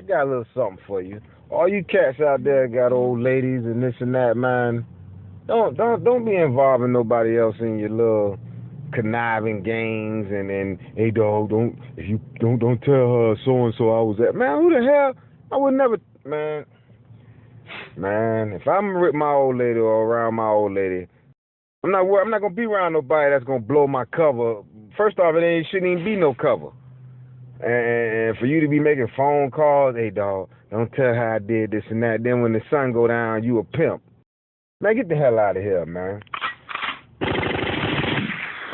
got a little something for you. All you cats out there got old ladies and this and that, man. Don't be involving nobody else in your little conniving games and hey dog, don't tell her so and so I was at. Man, who the hell? I would never, man. Man, if I'm with my old lady or around my old lady, I'm not gonna be around nobody that's gonna blow my cover. First off, shouldn't even be no cover. And for you to be making phone calls, hey dog, don't tell her I did this and that. Then when the sun go down, you a pimp. Man, get the hell out of here, man.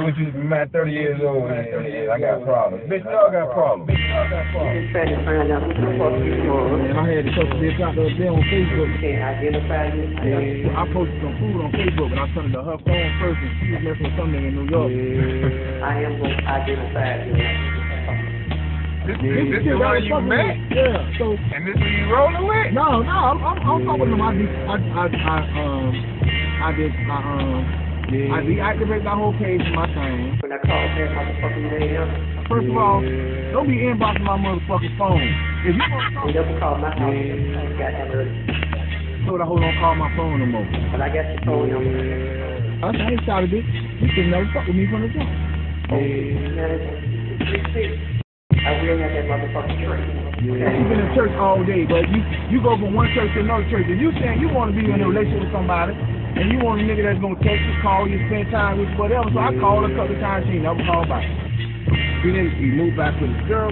Man, 30 years old, man. I got problems. Bitch, y'all got problems. Just trying to find out who the fuck you are. And I had to post this out the other day on Facebook. You can't identify yourself. I posted some food on Facebook, but I sent it to her phone first, and she was messing with something in New York. I am going to identify you. This is the one you met? Yeah, so. And this is you rolling with? No, I'm talking with them. I deactivate my whole page and my thing. When I call that motherfucking name, first of all, don't be inboxing my motherfucking phone. If you want to you never call my house, I ain't got that early. So I hold on, call my phone no more. But I got your phone number. I ain't shot a bitch. You should never fuck with me from the jump. I will have that motherfucking church. Yeah, you've been in church all day, but you go from one church to another church. If you saying you want to be in a relationship with somebody, and you want a nigga that's gonna text you, call you, spend time with you, whatever. So I called her a couple of times, she never called back. We moved back with the girl.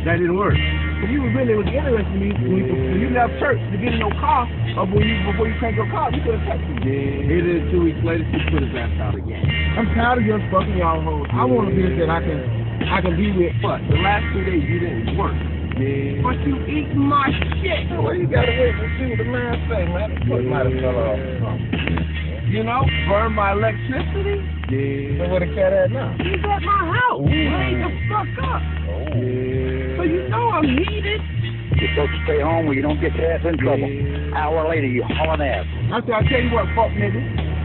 That didn't work. If you really was interested in me, when you left church to get in your car, or before you crank your car, you could have texted me. It is 2 weeks later, she put his ass out again. I'm tired of just fucking y'all hoes. I want a bitch that I can be with. But the last 2 days you didn't work. But you eat my shit. Well, you gotta wait and see what the man say, man. The foot might have fell off or something. You know, burn my electricity. So where the cat at now? He's at my house. Hang the fuck up. So you know I'm needed. You're supposed to stay home where you don't get your ass in trouble. Hour later, you hauling ass. I said, I tell you what, fuck nigga.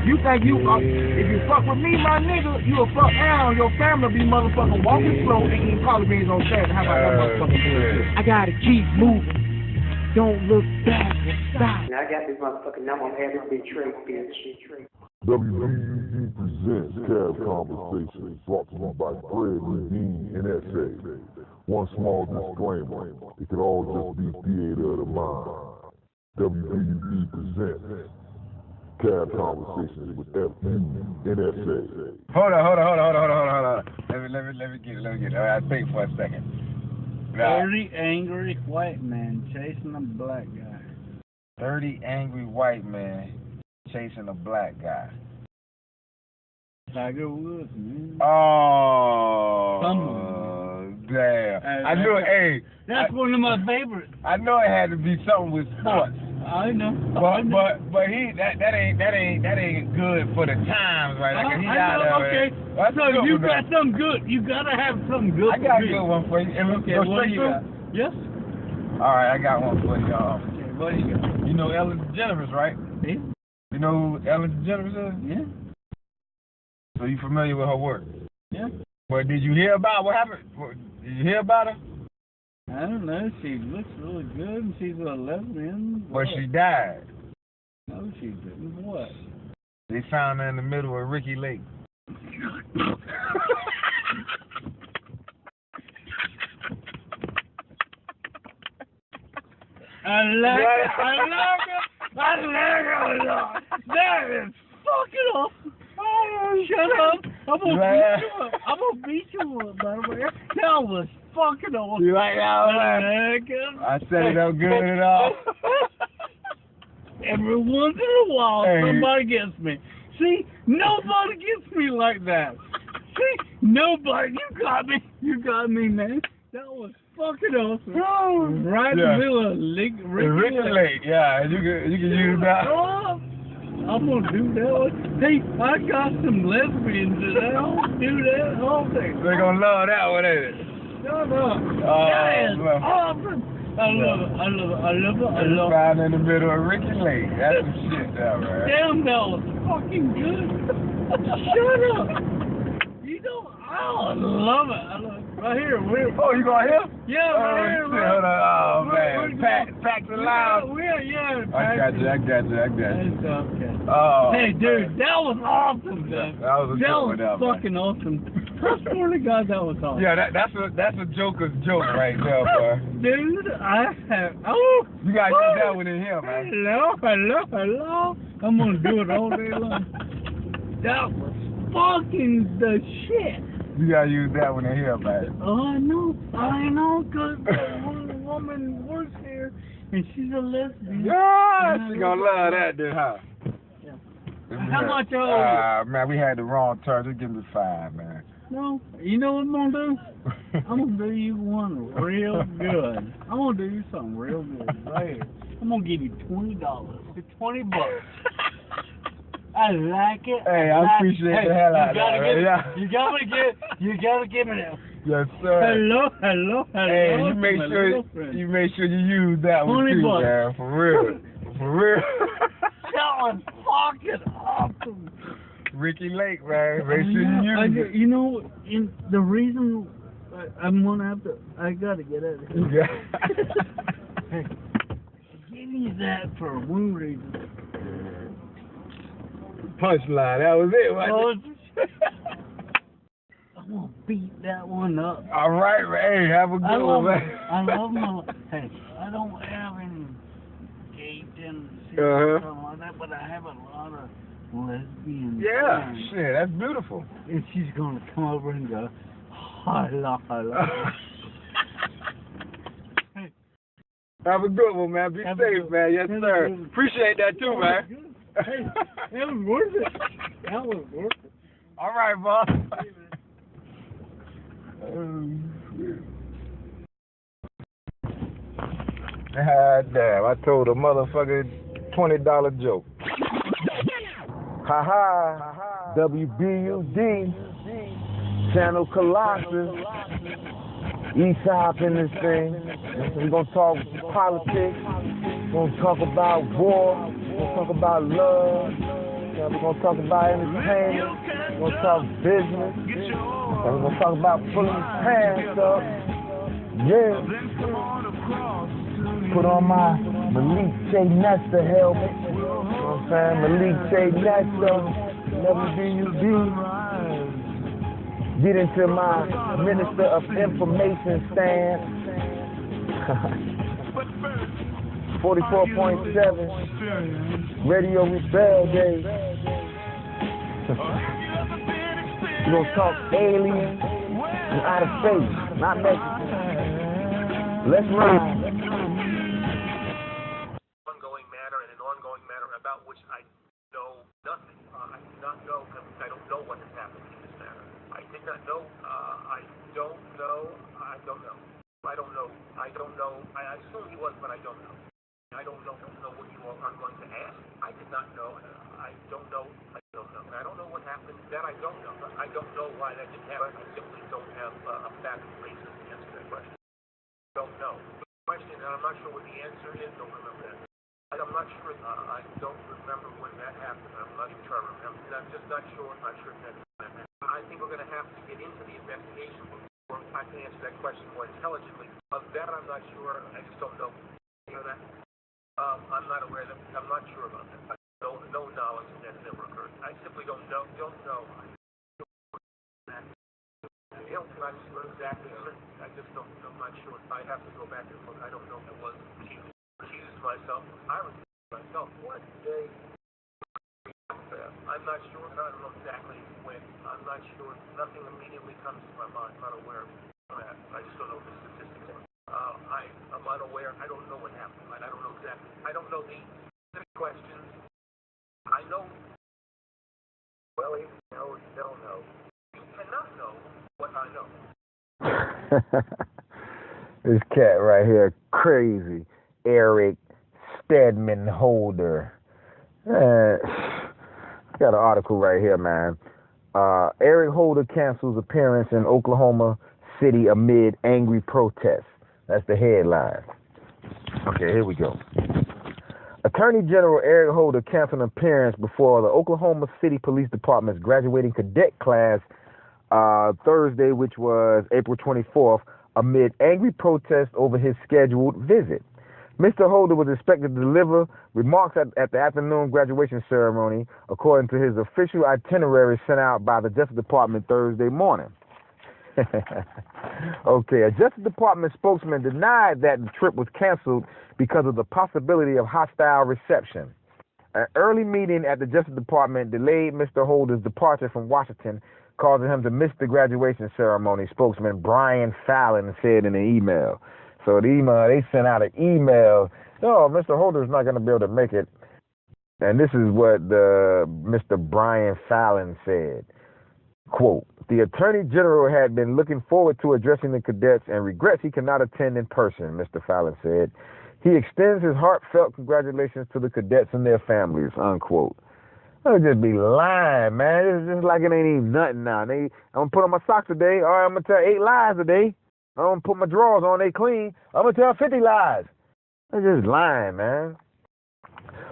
You think if you fuck with me, my nigga, you a fuck down. Your family be motherfucking walking slow and eating collard greens on Saturday. How about that motherfucking bullshit? I gotta keep moving. Don't look back and stop. Now I got this motherfucking number. I'm having this big trade, bitch. w.b.u.d. presents Cab Conversations, brought to you by Fred Medine and S.A. One small disclaimer, it could all just be theater of the mind. w.b.u.d. presents Cab Conversations with F.U. and S.A. Hold on. Let me get it. I'll think for a second. 30 angry white men chasing a black guy. 30 angry white men chasing a black guy. Tiger Woods, man. Oh, damn. I knew it. Hey, that's one of my favorites. I know it had to be something with sports. I know. But he that ain't good for the times, right? Like he out of okay. Well, so you got something good. You gotta have something good. I got a good one for you. Okay, what you got? Yes. All right, I got one for you. Okay, what do you got? You know Ellen DeGeneres, right? Yeah. You know who Ellen DeGeneres is? Yeah. So you familiar with her work? Yeah. Well, did you hear about what happened? Did you hear about her? I don't know. She looks really good, and she's a lesbian. But she died. No, she didn't. What? They found her in the middle of Ricky Lake. I like it. That is fucking awesome. Oh, shut up. I'm gonna beat you up, by the way. That was fucking awesome. You like that one? I set it up good and all. Every once in a while, somebody gets me. See, nobody gets me like that. See, nobody. You got me, man. That was fucking awesome. Right in the middle of Ricky Lake. Yeah, you can use that. Oh, I'm gonna do that. Hey, I got some lesbians that I'll do that all day. They're gonna love that one, ain't it? No. That is awesome. I love it. Right in the middle of Ricky Lake. That's some shit down there. Damn, that was fucking good. Shut up. You know, I love it. Right here. Oh, you going here? Yeah, right here. Shit, hold on. Oh, man. Pack the loud. Yeah. I got you. It's okay. Oh, hey, dude, man. that was awesome, man. That was a good one, fucking awesome. I swear to God, that was awesome. Yeah, that's a joker's joke right there, boy. Dude, You gotta use that one in here, man. Hello. I'm gonna do it all day long. That was fucking the shit. You gotta use that one in here, man. Oh, I know, cause one woman works here and she's a lesbian. Yeah, she gonna love that, then, huh? Yeah. How much are man, we had the wrong terms. Just give me 5, man. No, you know what I'm gonna do? I'm gonna do you one real good. I'm gonna do you something real good right here. I'm gonna give you $20. It's $20. I like it. Hey, I appreciate the hell out of that. You gotta give me that. Yes, sir. Hello. Hey, you make sure you use that one too, $20. man. For real. That was fucking awesome. Ricky Lake, man. Make sure you use it. You know, the reason I'm gonna have to, I gotta get out of here. Yeah. Hey, give me that for one reason. Punchline. That was it, wasn't it? I'm gonna beat that one up. All right, man. Hey, have a good one, man. I love my. Hey, I don't have any gay tendencies or something like that, but I have a lot of lesbian. Yeah, friends. shit, that's beautiful. And she's gonna come over and go, hello. Hey, have a good one, man. Be safe, man. Yes, sir. Appreciate that too, man. Hey, that was worth it. All right, boss. Damn, I told a motherfucker $20 joke. Ha w.b.u.d. Channel Colossus. East in this thing. We're gonna talk politics. We're gonna talk about war. We're gonna talk about love. We're gonna talk about entertainment. We're gonna talk business. And we're gonna talk about pulling his pants up. Yeah. Put on my Malik J. Nesta helmet. You know what I'm saying? Malik J. Nesta. W.b.u.d. Get into my Minister of Information stand. 44.7 Radio Rebel Day. We're gonna talk aliens and outer space, not Mexican. Let's ride. Ongoing matter and an ongoing matter about which I know nothing. I do not know because I don't know what has happened in this matter. I did not know. I don't know. I don't know. I assume he was, but I don't know. I don't know what you all are going to ask. I did not know. I don't know. And I don't know what happened. That I don't know. I don't know why that didn't happen. I simply don't have a fact basis to answer that question. Don't know. The question, and I'm not sure what the answer is. Don't remember that. I'm not sure. I don't remember when that happened. I'm not even sure I remember. And I'm just not sure. I'm not sure if that's happened. I think we're going to have to get into the investigation before I can answer that question more intelligently. Of that, I'm not sure. I just don't know. You know that? I'm not aware of that. I'm not sure about that. No knowledge that has ever occurred. I simply don't know. I'm not sure exactly. I just don't. I'm not sure. I have to go back and look. I don't know if it was accused myself. I was myself. What day? I'm not sure. I don't know exactly when. I'm not sure. Nothing immediately comes to my mind. I'm not aware of that. I just don't know the statistics. I'm unaware. I don't know what happened. I don't know exactly. I don't know the specific questions. I know. Well, you know, you don't know. You cannot know what I know. This cat right here, crazy. Eric Stedman Holder. Got an article right here, man. Eric Holder cancels appearance in Oklahoma City amid angry protests. That's the headline. Okay, here we go. Attorney General Eric Holder canceled an appearance before the Oklahoma City Police Department's graduating cadet class Thursday, which was April 24th, amid angry protests over his scheduled visit. Mr. Holder was expected to deliver remarks at the afternoon graduation ceremony, according to his official itinerary sent out by the Justice Department Thursday morning. Okay, a Justice Department spokesman denied that the trip was canceled because of the possibility of hostile reception. An early meeting at the Justice Department delayed Mr. Holder's departure from Washington, causing him to miss the graduation ceremony, spokesman Brian Fallon said in an email. So they sent out an email, oh, Mr. Holder is not going to be able to make it. And this is what Mr. Brian Fallon said. Quote, the Attorney General had been looking forward to addressing the cadets and regrets he cannot attend in person, Mr. Fallon said. He extends his heartfelt congratulations to the cadets and their families, unquote. I'll just be lying, man. It's just like it ain't even nothing now. I'm going to put on my socks today. All right, I'm going to tell 8 lies today. I'm going to put my drawers on, they clean. I'm going to tell 50 lies. They're just lying, man.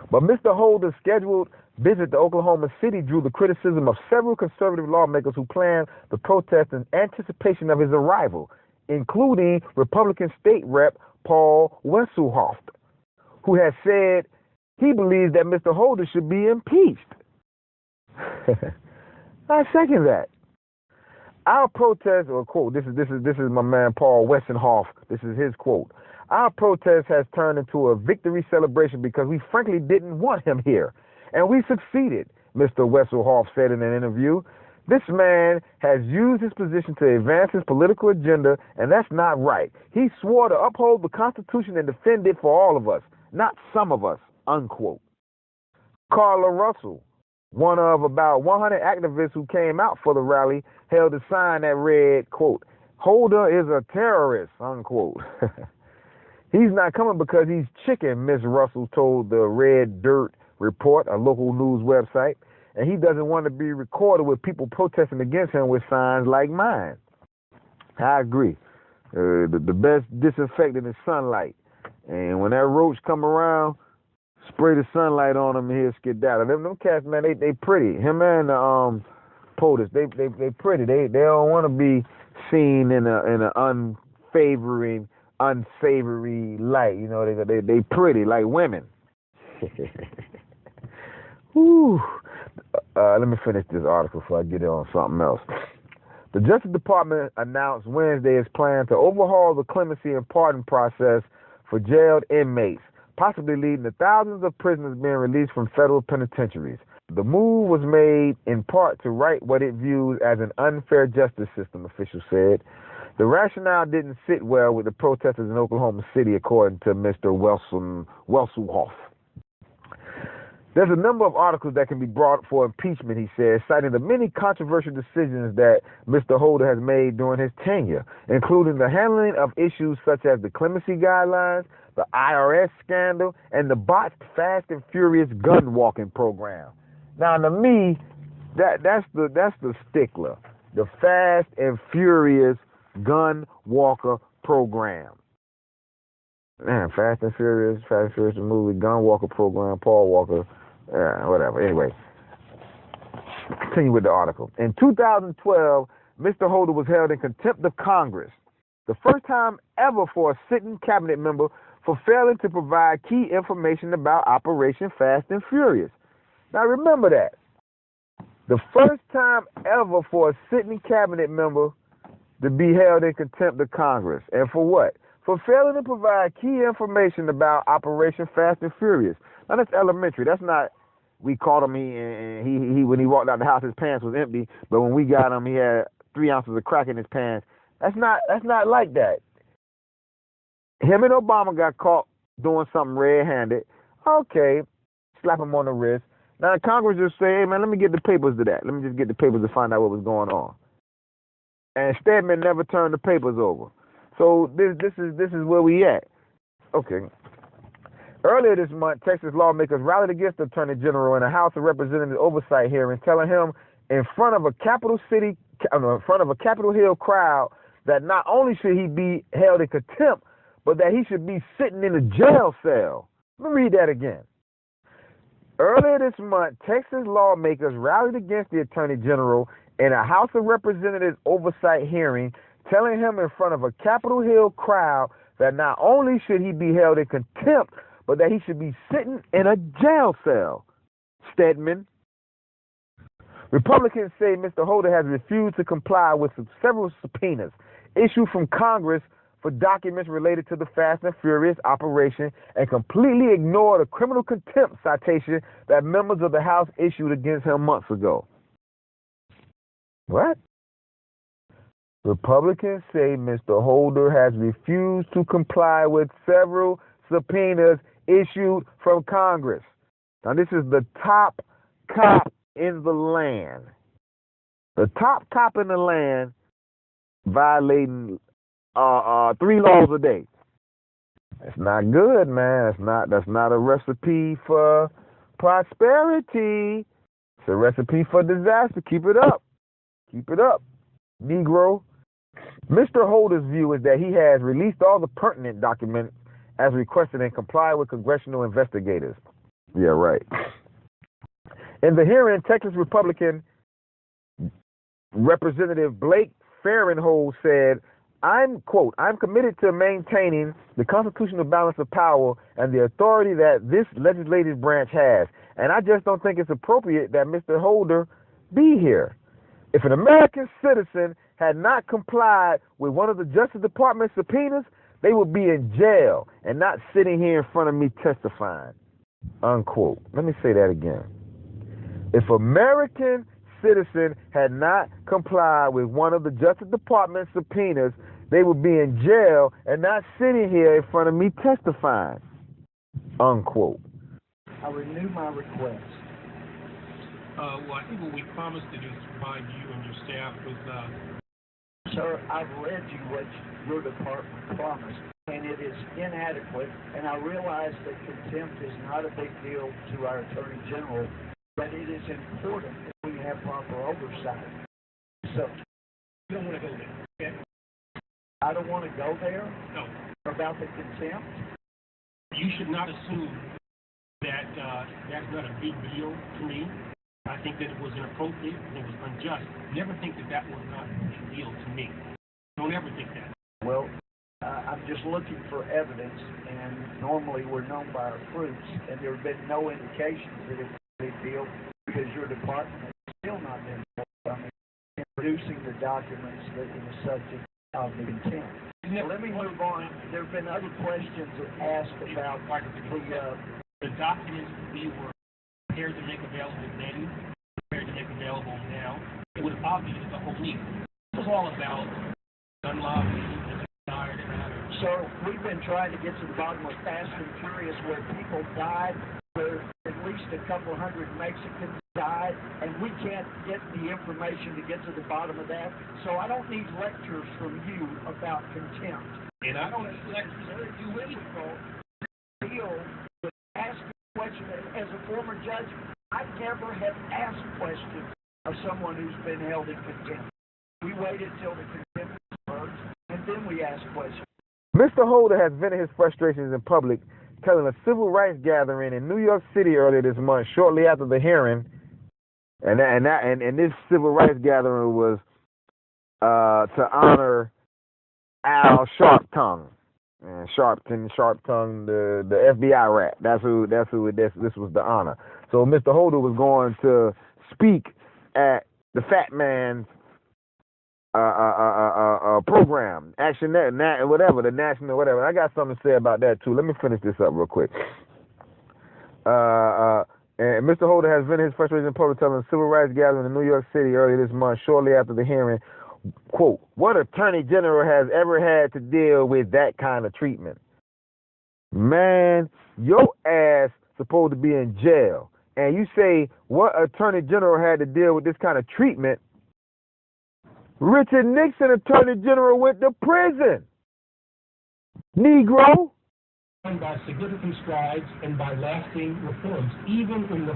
But Mr. Holder's scheduled visit to Oklahoma City drew the criticism of several conservative lawmakers who planned the protest in anticipation of his arrival, including Republican State Rep Paul Wesselhoff, who has said he believes that Mr. Holder should be impeached. I second that. Our protest, or quote, this is my man Paul Wesselhoff. This is his quote. Our protest has turned into a victory celebration because we frankly didn't want him here. And we succeeded, Mr. Wesselhoff said in an interview. This man has used his position to advance his political agenda, and that's not right. He swore to uphold the Constitution and defend it for all of us, not some of us, unquote. Carla Russell, one of about 100 activists who came out for the rally, held a sign that read, quote, Holder is a terrorist, unquote. He's not coming because he's chicken, Miss Russell told the Red Dirt Report, a local news website, and he doesn't want to be recorded with people protesting against him with signs like mine. I agree. The best disinfectant is sunlight. And when that roach come around, spray the sunlight on him and he'll skedaddle. Them cats, man, they pretty. Him and the POTUS, they pretty. They don't want to be seen in an unsavory light. You know, they pretty like women. Whew. Let me finish this article before I get on something else. The Justice Department announced Wednesday its plan to overhaul the clemency and pardon process for jailed inmates, possibly leading to thousands of prisoners being released from federal penitentiaries. The move was made in part to right what it views as an unfair justice system, officials said. The rationale didn't sit well with the protesters in Oklahoma City, according to Mr. Wesselhoff. There's a number of articles that can be brought for impeachment, he says, citing the many controversial decisions that Mr. Holder has made during his tenure, including the handling of issues such as the clemency guidelines, the IRS scandal, and the botched Fast and Furious gun walking program. Now, to me, that's the stickler, the Fast and Furious gun walker program. Man, Fast and Furious, the movie, gun walker program, Paul Walker. Whatever. Anyway, continue with the article. In 2012, Mr. Holder was held in contempt of Congress, the first time ever for a sitting cabinet member for failing to provide key information about Operation Fast and Furious. Now remember that. The first time ever for a sitting cabinet member to be held in contempt of Congress. And for what? For failing to provide key information about Operation Fast and Furious. Now that's elementary. That's not, we caught him and he when he walked out the house, his pants was empty. But when we got him, he had 3 ounces of crack in his pants. That's not like that. Him and Obama got caught doing something red-handed. Okay, slap him on the wrist. Now Congress just say, hey man, let me get the papers to that. Let me just get the papers to find out what was going on. And Stedman never turned the papers over. So this is where we at. Okay. Earlier this month, Texas lawmakers rallied against the Attorney General in a House of Representatives oversight hearing, telling him in front of a Capitol Hill crowd that not only should he be held in contempt, but that he should be sitting in a jail cell. Let me read that again. Earlier this month, Texas lawmakers rallied against the Attorney General in a House of Representatives oversight hearing, telling him in front of a Capitol Hill crowd that not only should he be held in contempt, but that he should be sitting in a jail cell. Stedman. Republicans say Mr. Holder has refused to comply with several subpoenas issued from Congress for documents related to the Fast and Furious operation and completely ignored a criminal contempt citation that members of the House issued against him months ago. What? Republicans say Mr. Holder has refused to comply with several subpoenas issued from Congress. Now, this is the top cop in the land. The top cop in the land violating 3 laws a day. That's not good, man. That's not a recipe for prosperity. It's a recipe for disaster. Keep it up. Keep it up, Negro. Mr. Holder's view is that he has released all the pertinent documents as requested and complied with congressional investigators. Yeah, right. In the hearing, Texas Republican Representative Blake Farenthold said, I'm committed to maintaining the constitutional balance of power and the authority that this legislative branch has, and I just don't think it's appropriate that Mr. Holder be here. If an American citizen had not complied with one of the Justice Department subpoenas, they would be in jail and not sitting here in front of me testifying. Unquote. Let me say that again. If American citizen had not complied with one of the Justice Department subpoenas, they would be in jail and not sitting here in front of me testifying. Unquote. I renew my request. Well, I think what we promised to do is provide you and your staff with... Sir, I've read you what your department promised, and it is inadequate, and I realize that contempt is not a big deal to our Attorney General, but it is important that we have proper oversight. So, You don't want to go there, okay? I don't want to go there? No. About the contempt? You should not assume that that's not a big deal to me. I think that it was inappropriate and it was unjust. Never think that that was not a big deal to me. Don't ever think that. Well, I'm just looking for evidence, and normally we're known by our fruits, and there have been no indications that it was a big deal because your department has still not been forthcoming in producing the documents that are the subject of the contempt. Let me move on. There have been other questions asked about the documents we were prepared to make available then, prepared to make available now. It was obvious the whole week. It was all about gun lobbies and desire to matter. So we've been trying to get to the bottom of Fast and Furious, where people died, where at least a couple hundred Mexicans died, and we can't get the information to get to the bottom of that. So I don't need lectures from you about contempt. And I don't need lectures you any fault. Deal with asking questions. As a former judge, I never have asked questions of someone who's been held in contempt. We waited till the contempt was heard, and then we asked questions. Mr. Holder has vented his frustrations in public, telling a civil rights gathering in New York City earlier this month, shortly after the hearing, and this civil rights gathering was to honor Al Sharptongue. And Sharptongue, the FBI rat. This was the honor. So Mr. Holder was going to speak at the Fat Man's program, Action Net, whatever, the national whatever. I got something to say about that too. Let me finish this up real quick. And Mr. Holder has vented his frustration in public, telling a civil rights gathering in New York City earlier this month, shortly after the hearing, quote, "What attorney general has ever had to deal with that kind of treatment? Man, your ass supposed to be in jail. And you say, what attorney general had to deal with this kind of treatment? Richard Nixon, attorney general, went to prison. Negro." By significant strides and by lasting reforms, even in the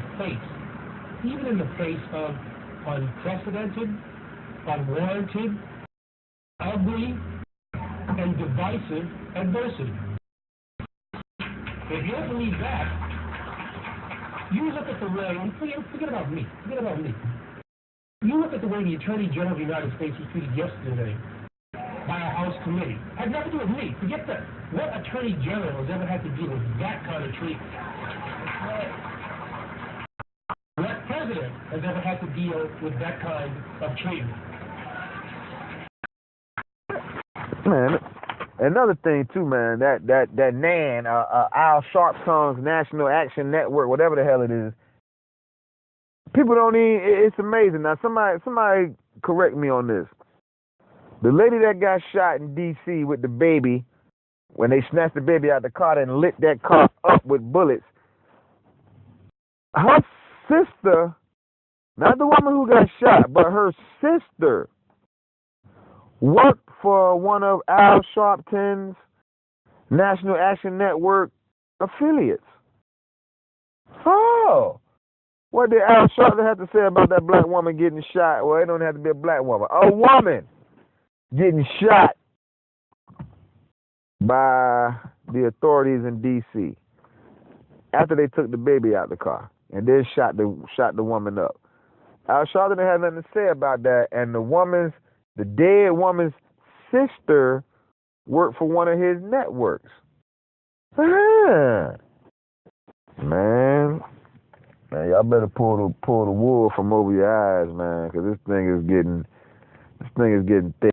face of unprecedented, unwarranted, ugly, and divisive adversity. If you don't believe that, you look at the way, and forget about me. You look at the way the Attorney General of the United States was treated yesterday by a House committee. Had nothing to do with me. Forget that. What Attorney General has ever had to deal with that kind of treatment? What president has ever had to deal with that kind of treatment? Man, another thing too, man, that NAN, Al Sharptongue's National Action Network, whatever the hell it is, people don't even, it's amazing. Now, somebody correct me on this. The lady that got shot in D.C. with the baby, when they snatched the baby out of the car and lit that car up with bullets, her sister, not the woman who got shot, but her sister, worked for one of Al Sharpton's National Action Network affiliates. Oh, what did Al Sharpton have to say about that black woman getting shot? Well, it don't have to be a black woman. A woman getting shot by the authorities in D.C. after they took the baby out of the car and then shot the woman up. Al Sharpton didn't have nothing to say about that, and the dead woman's sister worked for one of his networks. Man, y'all better pull the wool from over your eyes, man, because this thing is getting thick.